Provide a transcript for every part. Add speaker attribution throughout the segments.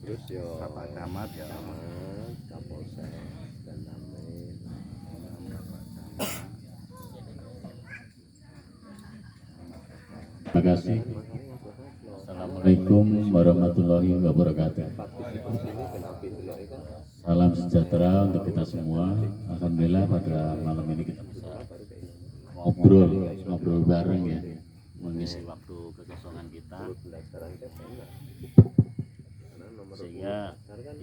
Speaker 1: Terus yo
Speaker 2: Bapak Camat ya.
Speaker 1: Kapolsek dan Amin.
Speaker 3: Terima kasih. Assalamualaikum warahmatullahi wabarakatuh. Salam sejahtera untuk kita semua. Alhamdulillah pada malam ini kita bisa ngobrol bareng ya, mengisi waktu kekosongan kita. Sehingga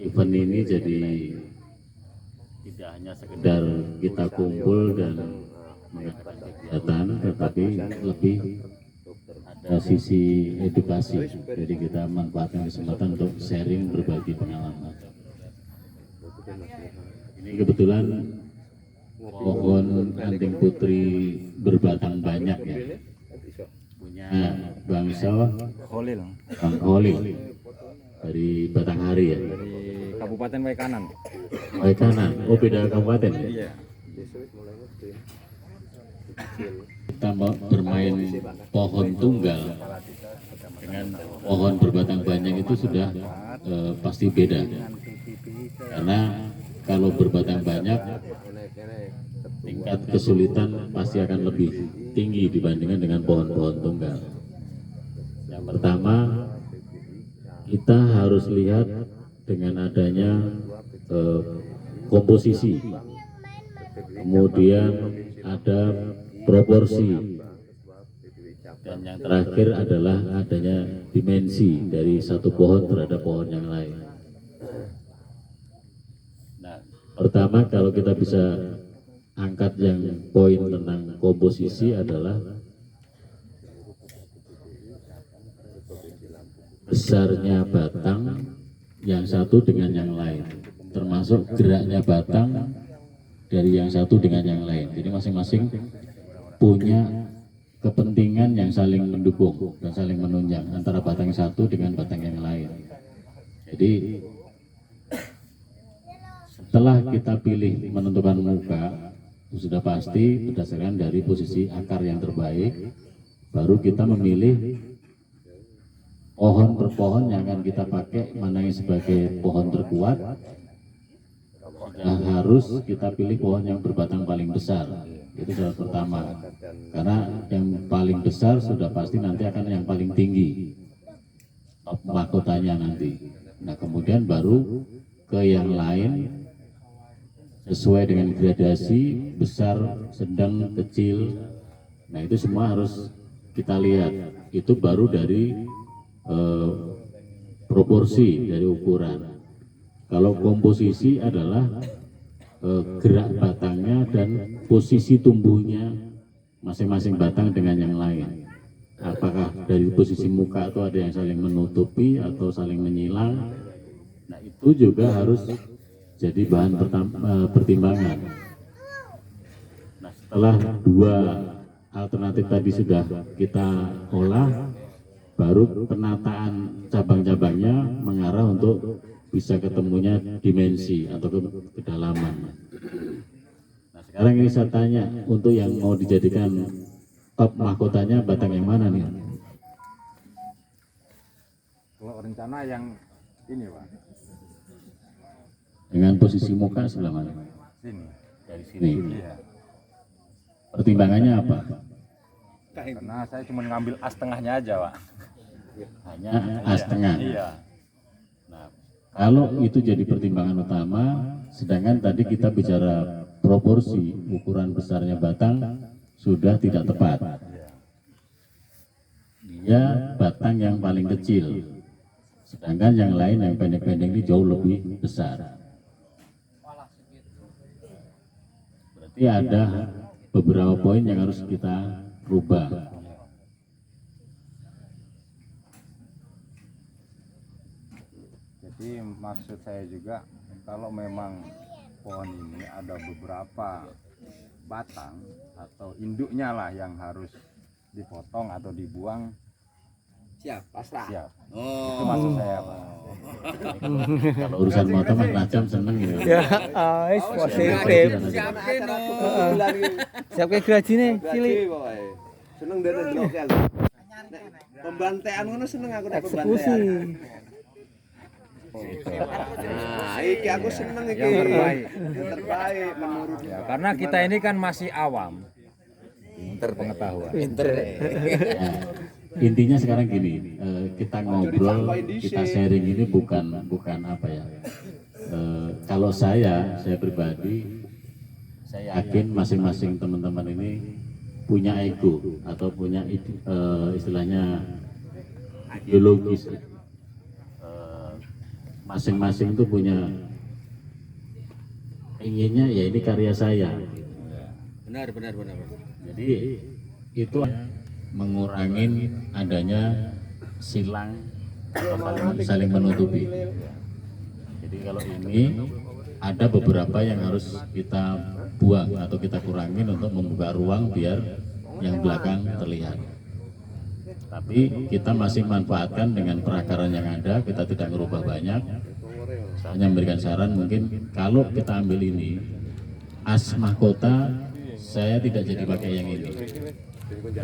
Speaker 3: event ini jadi tidak hanya sekedar kita kumpul dan mengadakan kegiatan, tetapi lebih ada sisi edukasi. Jadi kita manfaatkan kesempatan untuk sharing, berbagi pengalaman. Ini kebetulan pohon anting putri berbatang banyak ya, punya Bang
Speaker 2: Kholil
Speaker 3: Bang Kholil dari Batanghari ya,
Speaker 2: dari Kabupaten Waikanan.
Speaker 3: Waikanan. Oh, beda kabupaten ya?
Speaker 2: Iya.
Speaker 3: Kita mau bermain pohon tunggal dengan pohon berbatang banyak itu sudah pasti beda, karena kalau berbatang banyak tingkat kesulitan pasti akan lebih tinggi dibandingkan dengan pohon-pohon tunggal. Yang pertama, kita harus lihat dengan adanya komposisi, kemudian ada proporsi, dan yang terakhir adalah adanya dimensi dari satu pohon terhadap pohon yang lain. Nah, pertama kalau kita bisa angkat yang poin tentang komposisi adalah besarnya batang yang satu dengan yang lain, termasuk geraknya batang dari yang satu dengan yang lain. Jadi masing-masing punya kepentingan yang saling mendukung dan saling menunjang antara batang satu dengan batang yang lain. Jadi setelah kita pilih menentukan muka, sudah pasti berdasarkan dari posisi akar yang terbaik, baru kita memilih pohon per pohon yang akan kita pakai, mana yang sebagai pohon terkuat. Nah, harus kita pilih pohon yang berbatang paling besar. Itu syarat pertama, karena yang paling besar sudah pasti nanti akan yang paling tinggi mahkotanya nanti. Nah, kemudian baru ke yang lain sesuai dengan gradasi besar, sedang, kecil. Nah, itu semua harus kita lihat. Itu baru dari proporsi dari ukuran. Kalau komposisi adalah gerak batangnya dan posisi tumbuhnya masing-masing batang dengan yang lain. Apakah dari posisi muka itu ada yang saling menutupi atau saling menyilang? Nah, itu juga harus jadi bahan pertimbangan. Nah, setelah dua alternatif tadi sudah kita olah, baru penataan cabang-cabangnya mengarah untuk bisa ketemunya dimensi atau kedalaman. Nah, sekarang ini saya tanya, untuk yang mau dijadikan top mahkotanya batang yang mana nih?
Speaker 2: Kalau rencana yang ini Pak,
Speaker 3: Dengan posisi muka sebelah mana?
Speaker 2: sini.
Speaker 3: Dari sini.
Speaker 2: Iya.
Speaker 3: Pertimbangannya apa?
Speaker 2: Karena saya cuma ngambil as tengahnya aja Pak.
Speaker 3: Hanya as tengah.
Speaker 2: Iya.
Speaker 3: Nah, kalau itu jadi pertimbangan utama, sedangkan tadi kita bicara proporsi ukuran besarnya batang sudah tidak tepat. Dia batang yang paling kecil, sedangkan yang lain yang pendek-pendek ini jauh lebih besar. Berarti ada beberapa poin yang harus kita rubah.
Speaker 2: Jadi maksud saya juga, kalau memang pohon ini ada beberapa batang atau induknya lah yang harus dipotong atau dibuang,
Speaker 1: Siap, pasrah.
Speaker 2: siap.
Speaker 1: Oh.
Speaker 2: Itu maksud saya Pak.
Speaker 3: Kalau urusan motong kan Racam seneng gitu.
Speaker 4: Ya, positif.
Speaker 1: Siapke no.
Speaker 4: Siapke grajine cilik.
Speaker 1: Seneng dari blok. Pembantaian ngono seneng aku nek
Speaker 4: Eksekusi.
Speaker 1: pembantaian. Nah, iki aku seneng iki.
Speaker 5: Yang terbaik.
Speaker 1: Yang terbaik menurut
Speaker 5: Ya, karena kita ini kan masih awam. Pengetahuan.
Speaker 4: Pinter.
Speaker 3: Ya, intinya sekarang gini, kita ngobrol, kita sharing ini bukan apa ya. Kalau saya pribadi, saya yakin masing-masing teman-teman ini punya ego atau punya istilahnya ideologis. Masing-masing itu punya inginnya ya ini karya saya.
Speaker 1: benar.
Speaker 3: Jadi itu mengurangi adanya silang atau saling menutupi. Jadi kalau ini ada beberapa yang harus kita buang atau kita kurangin untuk membuka ruang biar yang belakang terlihat. Tapi kita masih manfaatkan dengan perakaran yang ada, kita tidak merubah banyak. Saya hanya memberikan saran mungkin kalau kita ambil ini as mahkota, saya tidak jadi pakai yang ini,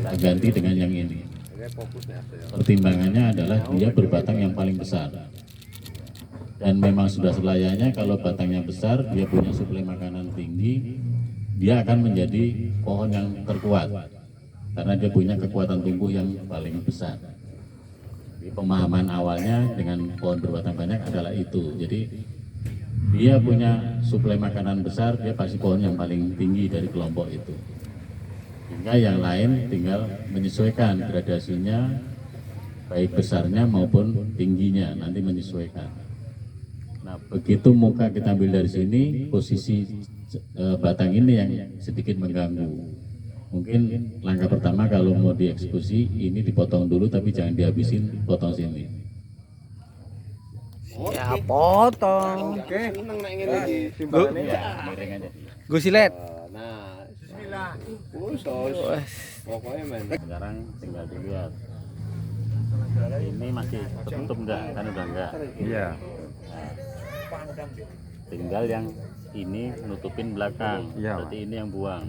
Speaker 3: saya ganti dengan yang ini. Pertimbangannya adalah dia berbatang yang paling besar dan memang sudah selayaknya kalau batangnya besar, dia punya suplai makanan tinggi, dia akan menjadi pohon yang terkuat karena dia punya kekuatan tumbuh yang paling besar. Jadi pemahaman awalnya dengan pohon berbatang banyak adalah itu. Jadi dia punya suplai makanan besar, dia pasti pohon yang paling tinggi dari kelompok itu. Hingga yang lain tinggal menyesuaikan gradasinya, baik besarnya maupun tingginya, nanti menyesuaikan. Nah, begitu muka kita ambil dari sini, posisi batang ini yang sedikit mengganggu. Mungkin langkah pertama kalau mau dieksekusi, ini dipotong dulu tapi jangan dihabisin, potong sini.
Speaker 4: Ya potong.
Speaker 1: Oke. Seneng nek ngene iki.
Speaker 3: Ya, miring aja.
Speaker 4: Gus Silet.
Speaker 1: Nah, bismillah. Pokoknya men.
Speaker 3: Sekarang tinggal dilihat. Ini masih tertutup enggak? Kan udah enggak.
Speaker 2: Iya.
Speaker 3: Tinggal yang ini nutupin belakang.
Speaker 2: Iya,
Speaker 3: Berarti ini yang buang.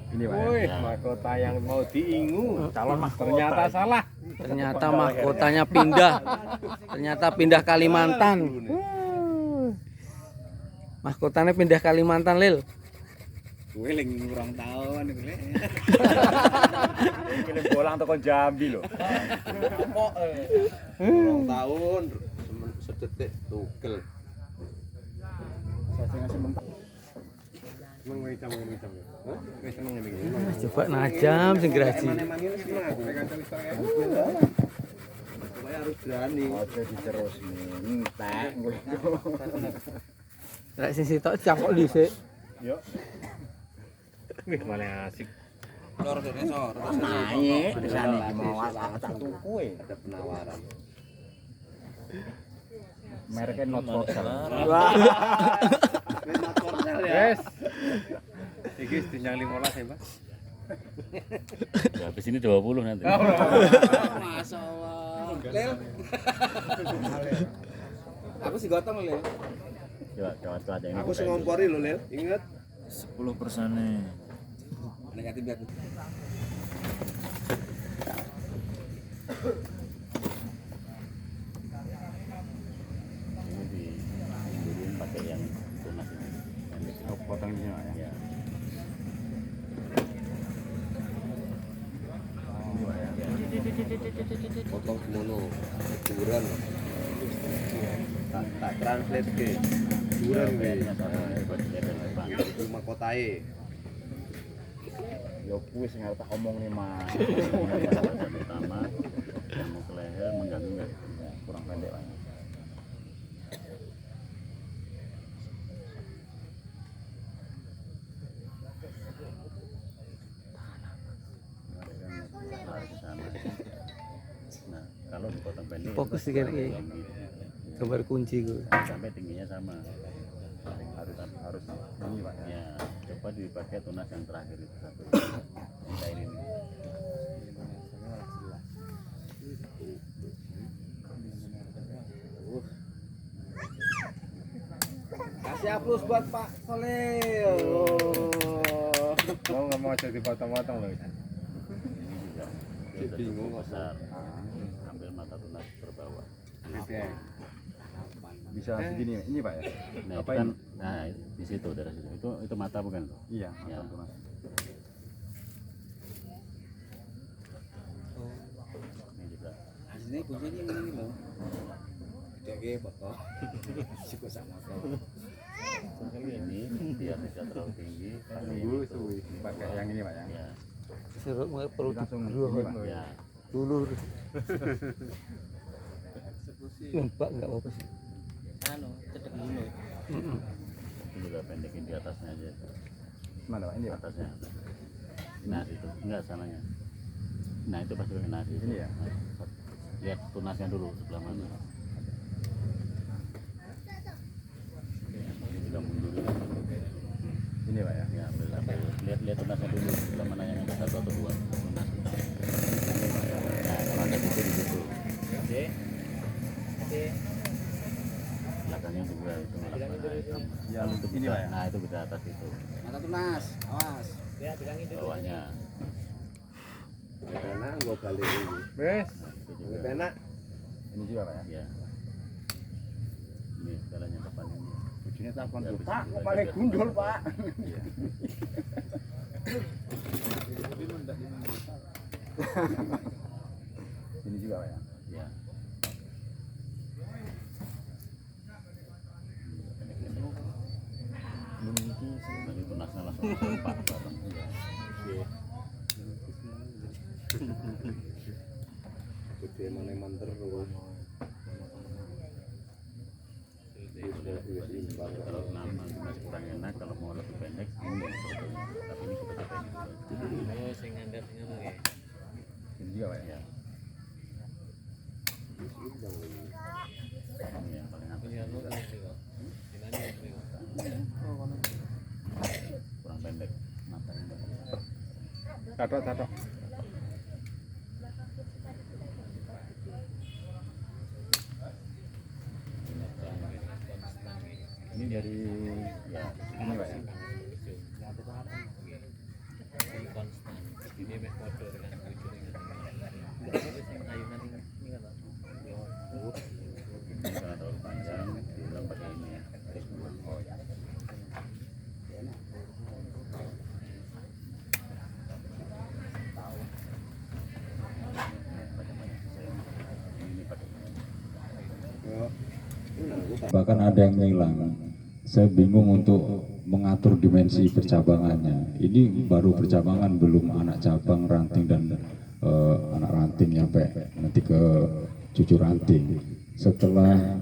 Speaker 2: Ini Pak.
Speaker 5: Wih,
Speaker 3: Ya.
Speaker 5: mahkota yang mau diingu, calon mahkota ternyata salah.
Speaker 4: Ternyata mahkotanya pindah. Ternyata pindah Kalimantan. Mahkotanya pindah Kalimantan, Lil.
Speaker 5: Gue ling kurang tahun gue. Ini bolang toko Jambi loh.
Speaker 1: Ulang tahun sedetik tugel.
Speaker 4: Coba najam sing graji.
Speaker 1: Pokoknya harus berani.
Speaker 5: Ojo diterus nih, entek.
Speaker 4: Lek sing sitok cangkok dhisik.
Speaker 5: Yuk. Wih, malah asik.
Speaker 1: Lor dene sor.
Speaker 5: Naik, di sana mau tak tuku
Speaker 1: Ada penawaran.
Speaker 5: Mereknya not for sale.
Speaker 1: Memang korsel ya.
Speaker 5: Yes. Iki dinyang 15 ya, Pak.
Speaker 3: Ya, habis ini 20 nanti.
Speaker 1: Masyaallah. Lel. Aku sih gotong Lel.
Speaker 3: Coba kawat-kawat yang ini.
Speaker 1: Aku sih ngompori lo Lel. Ingat
Speaker 3: 10% nih.
Speaker 1: negatif biar.
Speaker 3: Ini dimundurin pakai yang tunas ini. Yang
Speaker 2: Potong di sini Pak, ya.
Speaker 3: ya.
Speaker 1: Potong semono. Duran. Tak translate ke. Duran we. Itu mahkotae.
Speaker 5: Yo kuwi sing arep tak omong nih, Mas.
Speaker 3: Pertama, mau ke leher mengganggu nggak? Ya, kurang pendek lah. Nah, kalau dipotong pendek,
Speaker 4: Fokus di kiri. Gambar kunci gue.
Speaker 3: sampai tingginya sama. Harus ini Pak. Ya, coba dipakai tunas yang terakhir itu satu. Kita ini nih.
Speaker 1: Kasih aplaus buat Pak Soleh.
Speaker 5: Mau nggak mau jadi potong-potong loh.
Speaker 3: Ini juga dia udah cukup besar. Ambil mata tunas terbawah.
Speaker 5: Bisa
Speaker 2: bisa segini ini Pak ya.
Speaker 3: Nah,
Speaker 2: Apa
Speaker 3: itu kan,
Speaker 2: ini?
Speaker 3: nah di situ dari situ. Itu mata bukan?
Speaker 2: Iya,
Speaker 3: Ya.
Speaker 2: mata Mas.
Speaker 3: Ini juga.
Speaker 1: Aslinya kuncinya ini loh. Gede foto. Cukup sama kok.
Speaker 3: Ini biar tidak terlalu tinggi. pakai
Speaker 2: Nunggu
Speaker 3: itu.
Speaker 2: suwi pakai yang ini Pak ya.
Speaker 3: Ya.
Speaker 4: Serut mulai perlu
Speaker 2: Langsung
Speaker 4: dulu.
Speaker 2: ini, Pak.
Speaker 3: Ya.
Speaker 4: Dulur. Mbak enggak apa-apa sih.
Speaker 1: Anu, cedek dulu.
Speaker 3: Itu juga pendekin di atasnya aja.
Speaker 2: Mana Pak ini Pak?
Speaker 3: Atasnya. Nah itu enggak sananya. Nah itu pasti pakai nasi.
Speaker 2: Ini ya?
Speaker 3: Nah, lihat tunasnya dulu sebelah mana. Ini juga mundur.
Speaker 2: Ini Pak ya.
Speaker 3: Ya, lihat tunasnya dulu sebelah mana yang ada satu atau dua tunas. Nah kalau ada di situ. Belakangnya juga itu melakukan
Speaker 2: Yang
Speaker 3: itu
Speaker 2: ini
Speaker 3: bisa,
Speaker 2: Pak ya.
Speaker 3: nah itu bisa atas itu
Speaker 1: Mata tunas, awas.
Speaker 3: bawahnya.
Speaker 1: Karena gua balik ini.
Speaker 2: Wes.
Speaker 3: Itu juga
Speaker 1: Enak.
Speaker 2: Ini juga Pak ya.
Speaker 3: ya. Ini segalanya depan ini.
Speaker 2: Ujungnya takon
Speaker 3: Ya,
Speaker 2: tuh.
Speaker 3: bisa
Speaker 2: Pak,
Speaker 3: juga
Speaker 2: kok paling
Speaker 3: jaga.
Speaker 2: gundul Pak.
Speaker 3: Iya.
Speaker 2: Ini juga Pak ya.
Speaker 3: Ya. Tadi tunasnya langsung sempat bareng.
Speaker 1: Gede mana manter terus.
Speaker 3: Kalau nama masih kurang enak, kalau mau lebih pendek ini sebetulnya. Tapi ini kita pendek dulu.
Speaker 2: Ini juga Pak ya.
Speaker 3: Ya. Ini yang paling atas. Kurang pendek matanya.
Speaker 2: Tatok. Ini dari
Speaker 3: Ya,
Speaker 2: ini Pak ya.
Speaker 3: ini karena terlalu panjang, diulang pakai ini ya. Oh ya. Ini pakai
Speaker 6: bahkan ada yang hilang. Saya bingung untuk mengatur dimensi percabangannya. Ini baru percabangan, belum anak cabang, ranting dan anak ranting sampai nanti ke cucu ranting. Setelah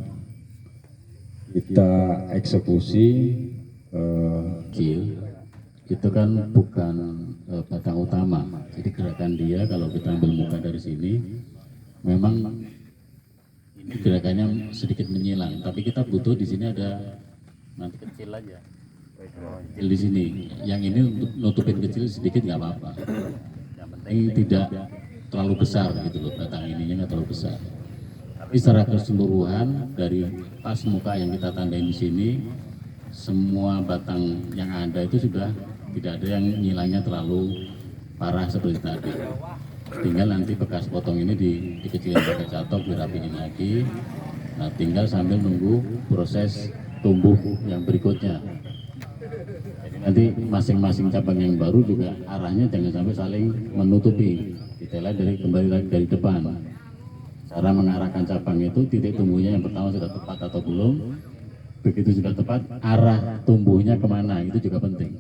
Speaker 6: kita eksekusi
Speaker 3: kecil itu kan bukan batang utama. Jadi gerakan dia kalau kita ambil muka dari sini memang ini gerakannya sedikit menyilang, tapi kita butuh di sini ada nanti kecil aja. Kecil di sini. Yang ini untuk nutupin kecil sedikit nggak apa-apa. Yang penting tidak terlalu besar gitu loh, batang ininya nggak terlalu besar. Tapi secara keseluruhan dari pas muka yang kita tandain di sini, semua batang yang ada itu sudah tidak ada yang nyilangnya terlalu parah seperti tadi. Tinggal nanti bekas potong ini dikecilin pakai catok, dirapiin lagi. Nah, tinggal sambil nunggu proses tumbuh yang berikutnya. Jadi nanti masing-masing cabang yang baru juga arahnya jangan sampai saling menutupi. Detailnya kembali lagi dari depan. Cara mengarahkan cabang itu titik tumbuhnya yang pertama sudah tepat atau belum. Begitu sudah tepat, arah tumbuhnya kemana itu juga penting.